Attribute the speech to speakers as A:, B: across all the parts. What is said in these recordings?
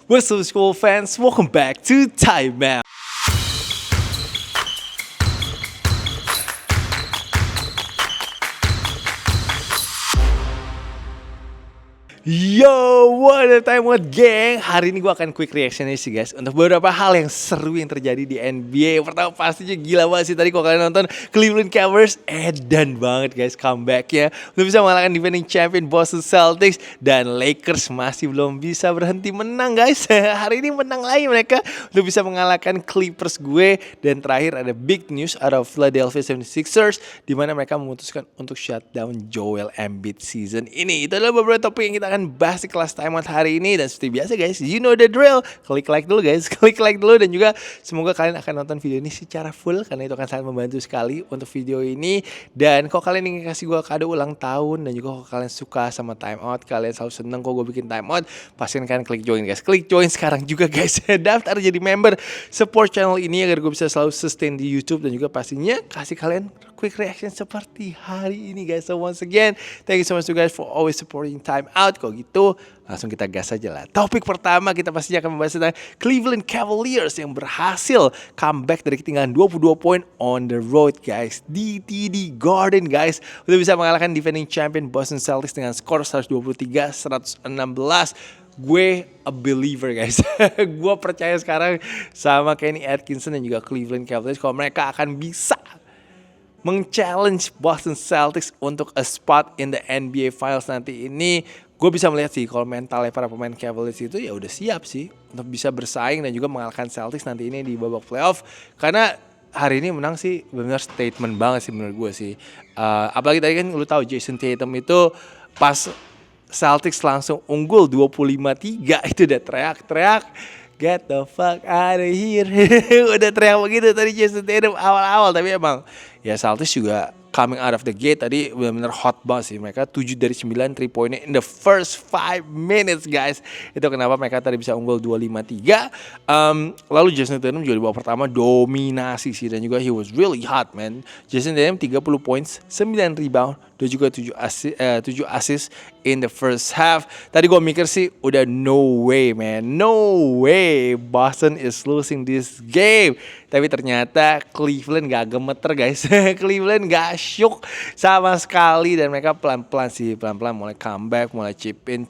A: What's up school fans, welcome back to Time Out. Yo, what up time out gang. Hari ini gue akan quick reaction sih guys untuk beberapa hal yang seru yang terjadi di NBA. Pertama pastinya gila banget sih tadi kalau kalian nonton Cleveland Cavaliers edan banget guys comebacknya. Udah bisa mengalahkan defending champion Boston Celtics. Dan Lakers masih belum bisa berhenti menang guys. Hari ini menang lagi mereka. Udah bisa mengalahkan Clippers gue. Dan terakhir ada big news out of Philadelphia 76ers, dimana mereka memutuskan untuk shutdown Joel Embiid season ini. Itu adalah beberapa topik yang kita akan bahas di kelas Time Out hari ini. Dan seperti biasa guys, you know the drill. Klik like dulu guys, klik like dulu. Dan juga semoga kalian akan nonton video ini secara full, karena itu akan sangat membantu sekali untuk video ini. Dan kalau kalian ingin kasih gue kado ulang tahun, dan juga kalau kalian suka sama Time Out, kalian selalu seneng kok gue bikin Time Out, pastiin kalian klik join guys. Klik join sekarang juga guys. Daftar jadi member, support channel ini agar gue bisa selalu sustain di YouTube. Dan juga pastinya kasih kalian quick reaction seperti hari ini guys. So once again, thank you so much to guys for always supporting Time Out. Kalau gitu langsung kita gas aja lah. Topik pertama kita pastinya akan membahas tentang Cleveland Cavaliers yang berhasil comeback dari ketinggalan 22 poin on the road guys di TD Garden guys. Udah bisa mengalahkan defending champion Boston Celtics dengan skor 123-116. Gue a believer guys. Gue percaya sekarang sama Kenny Atkinson dan juga Cleveland Cavaliers kalau mereka akan bisa meng-challenge Boston Celtics untuk a spot in the NBA Finals nanti ini. Gue bisa melihat sih kalau mentalnya para pemain Cavaliers itu ya udah siap sih untuk bisa bersaing dan juga mengalahkan Celtics nanti ini di babak playoff. Karena hari ini menang sih benar statement banget sih menurut gue sih. Apalagi tadi kan lu tahu Jason Tatum itu pas Celtics langsung unggul 25-3 itu udah teriak-teriak, get the fuck out of here. Udah teriak begitu tadi Jason Tatum awal-awal. Tapi emang ya Celtics juga coming out of the gate tadi benar-benar hot banget sih. Mereka 7 dari 9 3 poinnya in the first 5 minutes guys. Itu kenapa mereka tadi bisa unggul 25-3. Lalu Jason Tatum juga di babak pertama dominasi sih. Dan juga he was really hot man. Jason Tatum 30 points, 9 rebound, dan juga 7 assist in the first half. Tadi gue mikir sih udah no way man, no way Boston is losing this game. Tapi ternyata Cleveland gak gemeter guys. Cleveland gak shook sama sekali. Dan mereka pelan-pelan mulai comeback, mulai chip in.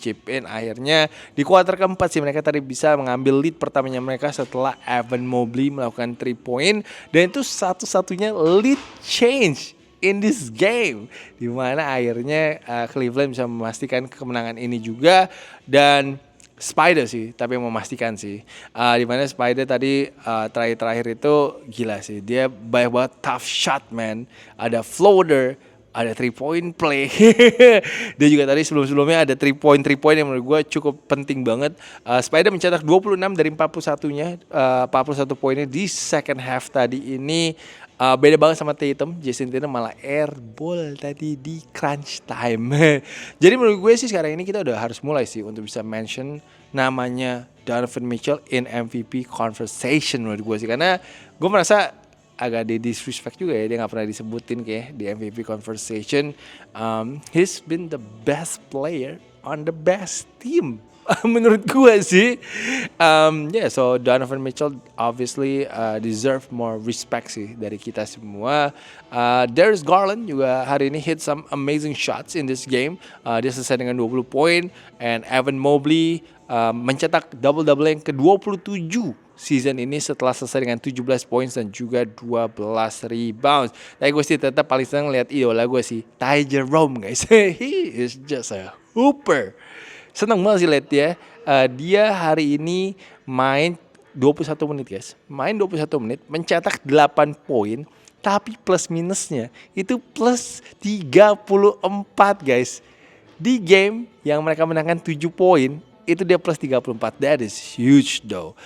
A: Akhirnya di kuarter keempat sih mereka tadi bisa mengambil lead pertamanya mereka setelah Evan Mobley melakukan 3 point. Dan itu satu-satunya lead change in this game, dimana akhirnya Cleveland bisa memastikan kemenangan ini juga. Dan Spider sih, tapi yang memastikan sih. Dimana Spider tadi terakhir itu gila sih. Dia banyak banget tough shot man. Ada floater, ada 3-point play. Dia juga tadi sebelumnya ada 3-point yang menurut gue cukup penting banget. Spider mencetak 26 dari 41-nya, 41 poinnya di second half tadi ini. Beda banget sama Tatum. Jason Tatum malah airball tadi di crunch time. Jadi menurut gue sih sekarang ini kita udah harus mulai sih untuk bisa mention namanya Donovan Mitchell in MVP conversation menurut gue sih. Karena gue merasa agak di disrespect juga ya, dia gak pernah disebutin kayak di MVP conversation. He's been the best player on the best team. Menurut gue sih. So Donovan Mitchell obviously deserve more respect sih dari kita semua. Darius Garland juga hari ini hit some amazing shots in this game. Dia selesai dengan 20 poin. And Evan Mobley mencetak double-double yang ke-27 season ini setelah selesai dengan 17 points dan juga 12 rebounds. Tapi gue sih tetap paling senang lihat idola gue sih, Ty Jerome guys. He is just a hooper. Senang banget sih lihat dia. Dia hari ini main 21 menit guys. Main 21 menit, mencetak 8 poin. Tapi plus minusnya itu plus 34 guys. Di game yang mereka menangkan 7 poin, itu dia plus 34. That is huge though.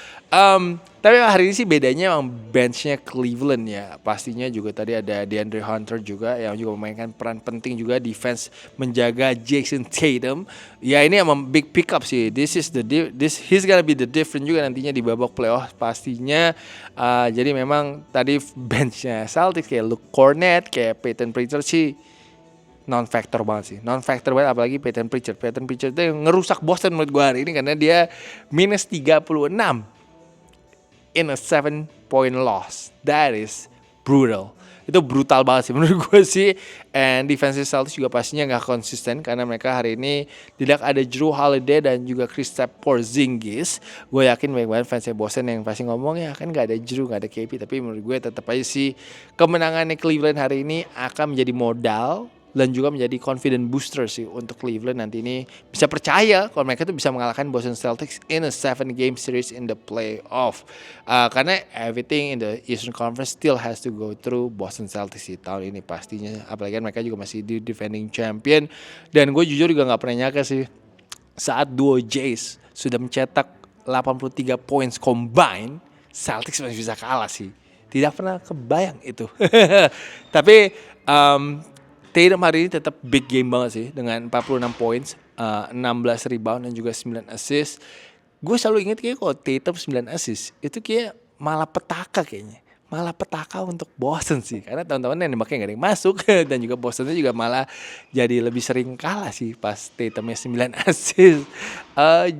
A: Tapi hari ini sih bedanya emang benchnya Cleveland ya. Pastinya juga tadi ada DeAndre Hunter juga yang juga memainkan peran penting juga defense menjaga Jason Tatum. Ya ini emang big pickup sih. He's gonna be the different juga nantinya di babak playoff pastinya. Jadi memang tadi benchnya Celtics kayak Luke Cornett, kayak Peyton Pritchard sih non-factor banget sih. Non-factor banget apalagi Peyton Pritchard. Peyton Pritchard itu yang ngerusak Boston menurut gue hari ini karena dia minus 36 in a 7-point loss. That is brutal. Itu brutal banget sih menurut gue sih. And defensive Celtics juga pastinya gak konsisten karena mereka hari ini tidak ada Jrue Holiday dan juga Kristaps Porzingis. Gue yakin banyak banget fansnya Boston yang pasti ngomong ya kan gak ada Jrue, gak ada KP. Tapi menurut gue tetap aja sih kemenangannya Cleveland hari ini akan menjadi modal dan juga menjadi confident booster sih untuk Cleveland nanti ini bisa percaya kalau mereka tuh bisa mengalahkan Boston Celtics in a 7-game series in the playoff. Karena everything in the Eastern Conference still has to go through Boston Celtics sih tahun ini pastinya. Apalagi kan mereka juga masih di defending champion. Dan gue jujur juga gak pernah nyangka sih saat duo Jays sudah mencetak 83 points combine, Celtics masih bisa kalah sih. Tidak pernah kebayang itu. Tapi Tatum hari ini tetap big game banget sih dengan 46 points, 16 rebound dan juga 9 assist. Gue selalu ingat kayak kalau Tatum 9 assist itu kayak malah petaka kayaknya. Malah petaka untuk Boston sih. Karena tahun-tahun yang nembaknya gak ada yang masuk. Dan juga Bostonnya juga malah jadi lebih sering kalah sih pas Tatumnya 9 assist.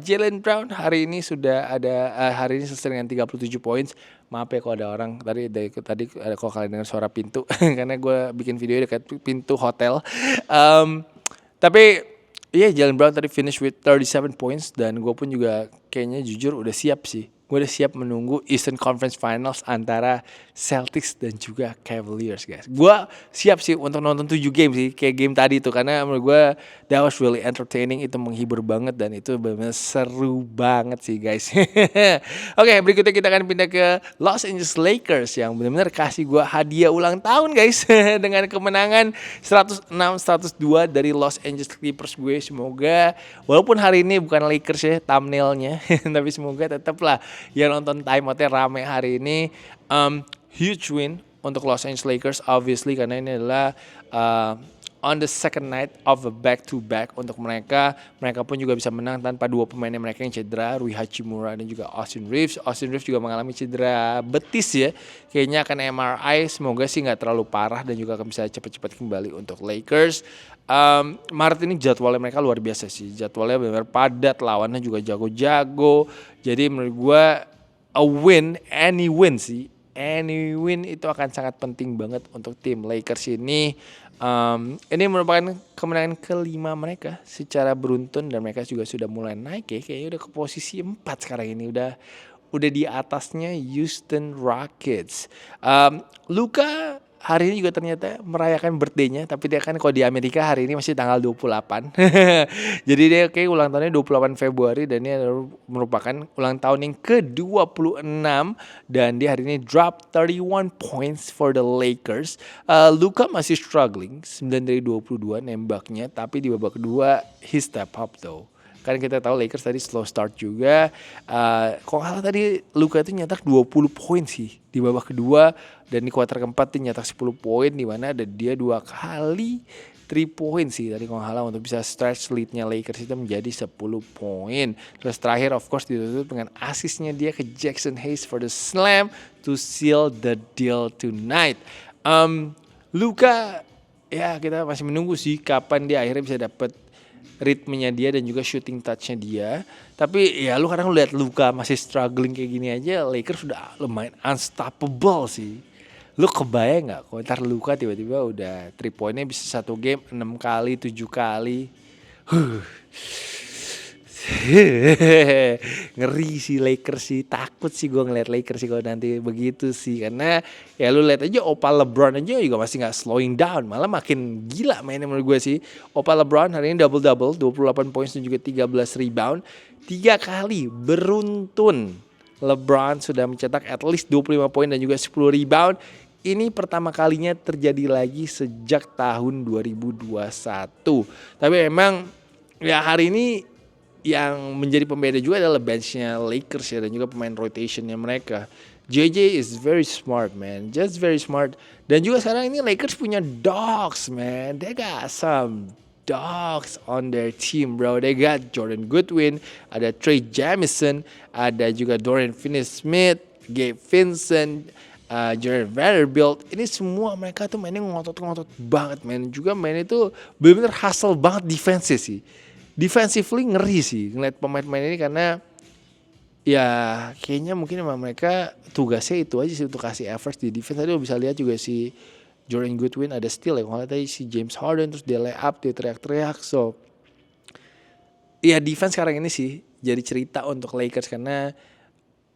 A: Jaylen Brown hari ini sudah ada, hari ini selesai dengan 37 points. Maaf ya kalau ada orang tadi ada kalau kalian dengar suara pintu karena gue bikin video dekat pintu hotel. Tapi iya Jaylen Brown tadi finish with 37 points dan gue pun juga kayaknya jujur udah siap sih. Gue udah siap menunggu Eastern Conference Finals antara Celtics dan juga Cavaliers guys. Gue siap sih untuk nonton 7 game sih kayak game tadi itu karena menurut gue that was really entertaining, itu menghibur banget dan itu benar-benar seru banget sih guys. Oke, berikutnya kita akan pindah ke Los Angeles Lakers yang benar-benar kasih gue hadiah ulang tahun guys dengan kemenangan 106-102 dari Los Angeles Clippers gue. Semoga walaupun hari ini bukan Lakers ya thumbnailnya tapi semoga tetaplah yang nonton timeoutnya rame hari ini. Huge win untuk Los Angeles Lakers obviously karena ini adalah on the second night of a back-to-back untuk mereka. Mereka pun juga bisa menang tanpa dua pemainnya mereka yang cedera, Rui Hachimura dan juga Austin Reeves. Austin Reeves juga mengalami cedera betis ya. Kayaknya akan MRI, semoga sih gak terlalu parah dan juga akan bisa cepat-cepat kembali untuk Lakers. Maret ini jadwalnya mereka luar biasa sih. Jadwalnya benar-benar padat, lawannya juga jago-jago. Jadi menurut gue a win, any win sih. Any win itu akan sangat penting banget untuk tim Lakers ini. Ini merupakan kemenangan kelima mereka secara beruntun dan mereka juga sudah mulai naik ya. Kayaknya udah ke posisi 4 sekarang ini. Udah di atasnya Houston Rockets. Luka hari ini juga ternyata merayakan birthday-nya, tapi dia kan kalau di Amerika hari ini masih tanggal 28. Jadi dia kayak ulang tahunnya 28 Februari dan ini merupakan ulang tahun yang ke-26 dan dia hari ini drop 31 points for the Lakers. Luka masih struggling, 9 dari 22 nembaknya, tapi di babak kedua he step up though. Kan kita tahu Lakers tadi slow start juga. Kalau salah tadi Luka itu nyetak 20 poin sih di babak kedua dan di kuarter keempat dia nyetak 10 poin di mana ada dia 2 kali 3 poin sih tadi kalau salah untuk bisa stretch leadnya Lakers itu menjadi 10 poin. Terus terakhir of course ditutup dengan asisnya dia ke Jackson Hayes for the slam to seal the deal tonight. Luka ya kita masih menunggu sih kapan dia akhirnya bisa dapat ritmenya dia dan juga shooting touch-nya dia. Tapi ya lu kadang lihat Luka masih struggling kayak gini aja, Lakers sudah lumayan unstoppable sih. Lu kebayang gak kalau ntar Luka tiba-tiba udah 3 poinnya bisa 1 game 6 kali, 7 kali. Ngeri sih Lakers sih, takut sih gue ngeliat Lakers sih kalau nanti begitu sih. Karena ya lu lihat aja Opa LeBron aja juga masih gak slowing down, malah makin gila mainnya menurut gue sih. Opa LeBron hari ini double-double, 28 points dan juga 13 rebound. 3 kali beruntun LeBron sudah mencetak at least 25 poin dan juga 10 rebound. Ini pertama kalinya terjadi lagi sejak tahun 2021. Tapi memang ya hari ini yang menjadi pembeda juga adalah benchnya Lakers ya dan juga pemain rotationnya mereka. JJ is very smart man, just very smart. Dan juga sekarang ini Lakers punya dogs man, they got some dogs on their team bro. They got Jordan Goodwin, ada Trey Jamison, ada juga Dorian Finney-Smith, Gabe Vincent, Jared Vanderbilt, ini semua mereka tuh mainnya ngotot-ngotot banget, man. Juga mainnya tuh bener-bener hustle banget defense sih. Defensively ngeri sih ngeliat pemain-pemain ini karena ya kayaknya mungkin emang mereka tugasnya itu aja sih untuk kasih effort di defense. Tadi lo bisa lihat juga si Jordan Goodwin ada steal ya. Kalau tadi si James Harden terus dia lay up, dia teriak-teriak. So ya defense sekarang ini sih jadi cerita untuk Lakers karena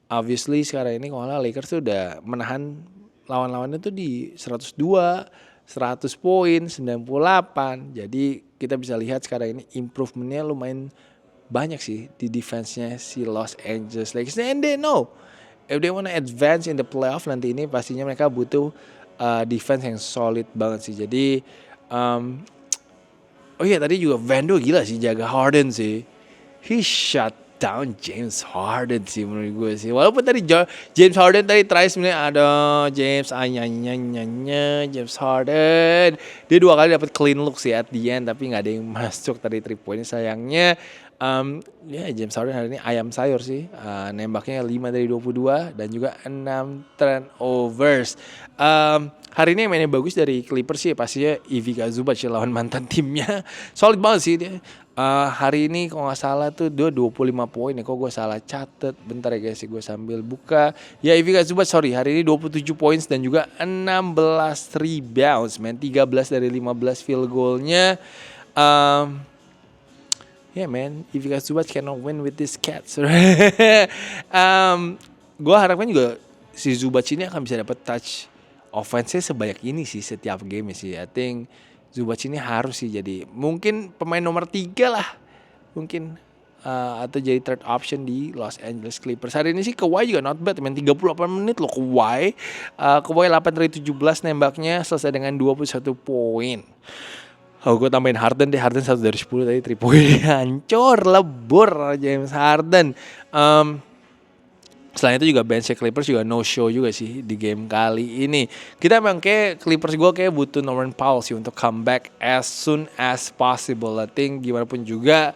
A: obviously sekarang ini kalau Lakers tuh udah menahan lawan-lawannya tuh di 102, 100 poin, 98. Jadi kita bisa lihat sekarang ini improvementnya lumayan banyak sih di defense-nya si Los Angeles Lakers. And they know if they wanna advance in the playoff nanti ini pastinya mereka butuh defense yang solid banget sih. Jadi oh iya tadi juga Vando gila sih jaga Harden sih. He shut down James Harden sih menurut gue sih. Walaupun tadi James Harden tadi try sebenarnya ada James James Harden. Dia 2 kali dapat clean look sih at the end tapi nggak ada yang masuk tadi 3 point sayangnya. Ya James Harden hari ini ayam sayur sih. Nembaknya 5 dari 22 dan juga 6 turnovers. Hari ini yang mainnya bagus dari Clippers sih pastinya Ivica Zubac lawan mantan timnya. Solid banget sih dia. Hari ini kalau gak salah tuh dia 25 poin ya. Kok gue salah catet. Bentar ya guys, gue sambil buka. Ya Ivica Zubac hari ini 27 points dan juga 16 rebounds man. 13 dari 15 field goalnya. Yeah man, Ivica Zubac cannot win with these cats. Gue harapkan juga si Zubac ini akan bisa dapat touch offense-nya sebanyak ini sih setiap game sih. I think Zubac ini harus sih jadi mungkin pemain nomor 3 lah mungkin atau jadi third option di Los Angeles Clippers. Hari ini sih Kawhi juga not bad, main 38 menit loh Kawhi. Kawhi 8 dari 17 nembaknya selesai dengan 21 poin. Oh gue tambahin Harden deh, Harden 1 dari 10 tadi 3 poin. Hancur, lebur James Harden. Selain itu juga bench Clippers juga no show juga sih di game kali ini. Kita emang kayak Clippers gue kayak butuh Norman Powell sih untuk comeback as soon as possible. I think gimana pun juga,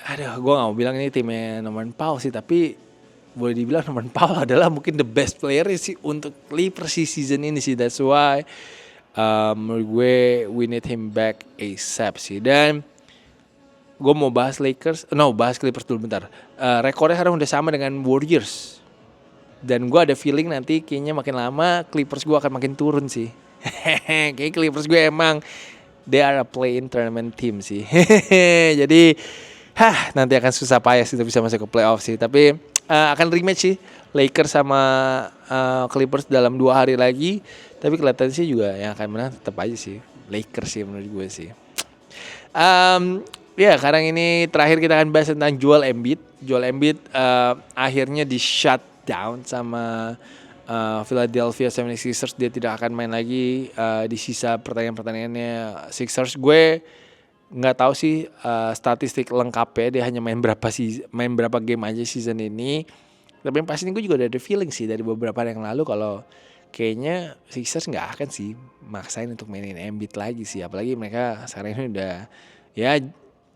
A: aduh gue gak mau bilang ini timnya Norman Powell sih, tapi boleh dibilang Norman Powell adalah mungkin the best player sih untuk Clippers season ini sih. That's why menurut gue we need him back ASAP sih. Dan gue mau bahas Clippers dulu bentar. Rekornya sekarang udah sama dengan Warriors. Dan gue ada feeling nanti kayaknya makin lama Clippers gue akan makin turun sih. Kayak Clippers gue emang they are a play-in tournament team sih. Jadi nanti akan susah payah sih bisa masuk ke playoff sih. Tapi akan rematch sih Lakers sama Clippers dalam 2 hari lagi. Tapi kelihatan sih juga yang akan menang tetap aja sih Lakers sih menurut gue sih. Ya sekarang ini terakhir kita akan bahas tentang Joel Embiid. Joel Embiid akhirnya di shut down sama Philadelphia 76ers. Dia tidak akan main lagi di sisa pertandingannya Sixers. Gue nggak tahu sih statistik lengkapnya dia hanya main berapa game aja season ini. Tapi yang pasti gue juga ada feeling sih dari beberapa hari yang lalu kalau kayaknya Sixers nggak akan sih maksain untuk mainin Embiid lagi sih. Apalagi mereka sekarang ini udah ya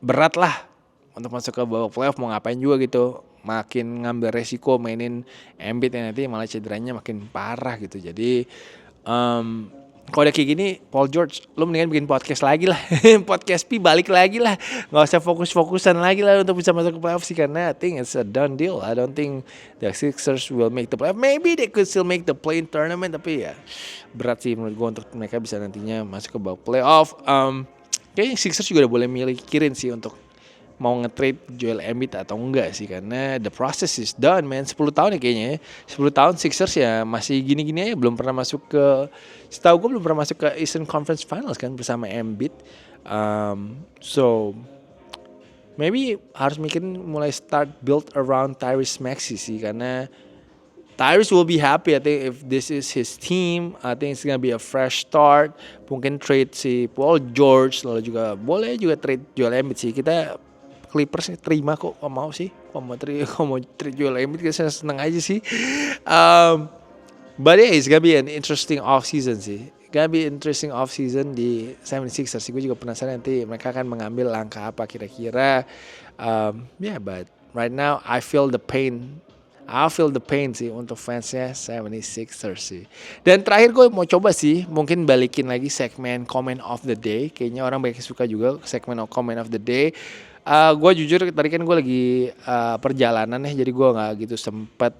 A: berat lah untuk masuk ke babak playoff, mau ngapain juga gitu. Makin ngambil resiko mainin Embiid yang nanti malah cederanya makin parah gitu. Jadi kalau udah kayak gini Paul George lu mendingan bikin podcast lagi lah. Podcast P balik lagi lah. Gak usah fokus-fokusan lagi lah untuk bisa masuk ke playoff sih. Karena I think it's a done deal. I don't think the Sixers will make the playoff. Maybe they could still make the play-in tournament. Tapi ya berat sih menurut gue untuk mereka bisa nantinya masuk ke babak playoff. Kayaknya Sixers juga udah boleh mikirin sih untuk mau nge-trade Joel Embiid atau enggak sih. Karena the process is done man. 10 tahun ya kayaknya 10 tahun Sixers ya masih gini-gini aja. Belum pernah masuk ke, setahu gue belum pernah masuk ke Eastern Conference Finals kan bersama Embiid. So maybe harus mikirin mulai start build around Tyrese Maxey sih. Karena Tyrese will be happy I think if this is his team. I think it's gonna be a fresh start. Mungkin trade si Paul George, lalu juga boleh juga trade Joel Embiid sih. Kita Clippers terima kok mau sih. Kalau mau trade Joel Embiid kita seneng aja sih. But yeah, it's gonna be an interesting off season sih. Gonna be interesting off season di 76ers sih. Gue juga penasaran nanti mereka akan mengambil langkah apa kira-kira. Yeah, but right now I feel the pain. I feel the pain sih untuk fansnya 76ers sih. Dan terakhir gue mau coba sih mungkin balikin lagi segmen comment of the day. Kayaknya orang banyak suka juga segmen comment of the day. Gue jujur tadi kan gue lagi perjalanan ya, jadi gue nggak gitu sempet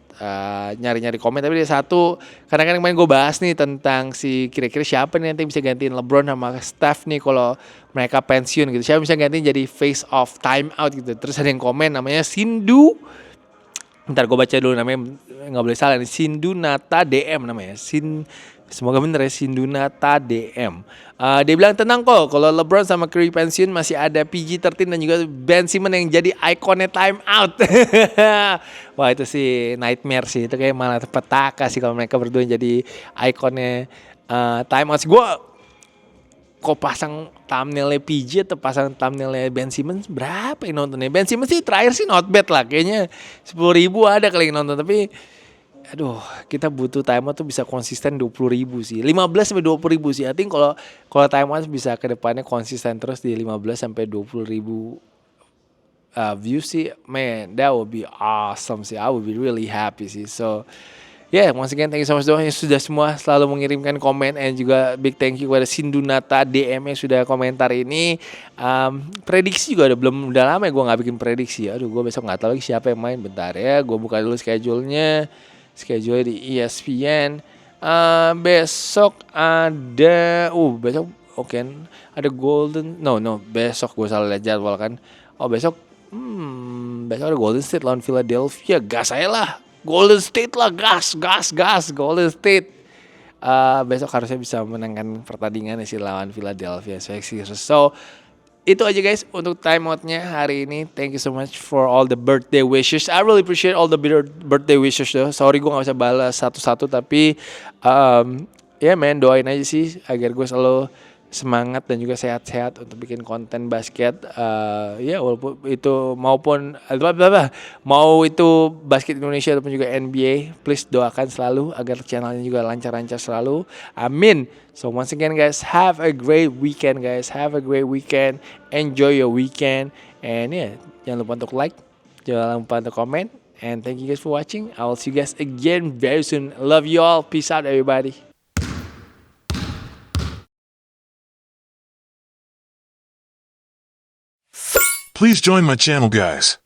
A: nyari-nyari komen. Tapi ada satu, karena kan kemarin gue bahas nih tentang si kira-kira siapa nih nanti bisa gantiin LeBron sama Steph nih kalau mereka pensiun gitu. Siapa bisa gantiin jadi face of time out gitu. Terus ada yang komen namanya Sindu. Ntar gue baca dulu namanya, nggak boleh salah nih. Sindunata DM namanya. Semoga bener ya, Sindunata DM. Dia bilang tenang kok, kalau LeBron sama Curry pensiun masih ada PG-13 dan juga Ben Simmons yang jadi ikonnya time out. Wah itu sih nightmare sih, itu kayak malah petaka sih kalau mereka berdua jadi ikonnya time out. Gue kok pasang thumbnailnya PG atau pasang thumbnailnya Ben Simmons, berapa yang nontonnya? Ben Simmons sih terakhir sih not bad lah, kayaknya 10.000 ada kali yang nonton. Tapi aduh, kita butuh timeout tuh bisa konsisten 20.000 sih. 15 sampai 20.000 sih. I think kalau timeout bisa ke depannya konsisten terus di 15 sampai 20.000 views sih. Man, that would be awesome sih. I would be really happy sih. So, yeah, once again thank you so much doang yang sudah semua selalu mengirimkan komen, and juga big thank you kepada Sindunata DM yang sudah komentar ini. Prediksi juga udah lama ya gue nggak bikin prediksi. Aduh, gue besok nggak tahu lagi siapa yang main. Bentar ya, gue buka dulu schedule-nya di ESPN. Besok ada besok ada besok gue salah lihat jadwal kan. Besok ada Golden State lawan Philadelphia. Gas aja lah, Golden State lah, gas Golden State. Besok harusnya bisa menangkan pertandingan sih lawan Philadelphia 76ers. So itu aja guys untuk timeoutnya hari ini. Thank you so much for all the birthday wishes. I really appreciate all the birthday wishes though. Sorry gue gak bisa balas satu-satu, tapi doain aja sih agar gue selalu semangat dan juga sehat-sehat untuk bikin konten basket. Walaupun itu mau itu basket Indonesia ataupun juga NBA, please doakan selalu agar channelnya juga lancar-lancar selalu. Amin. So once again guys, have a great weekend guys. Have a great weekend. Enjoy your weekend. And jangan lupa untuk like, jangan lupa untuk comment. And thank you guys for watching. I will see you guys again very soon. Love you all. Peace out everybody.
B: Please join my channel, guys.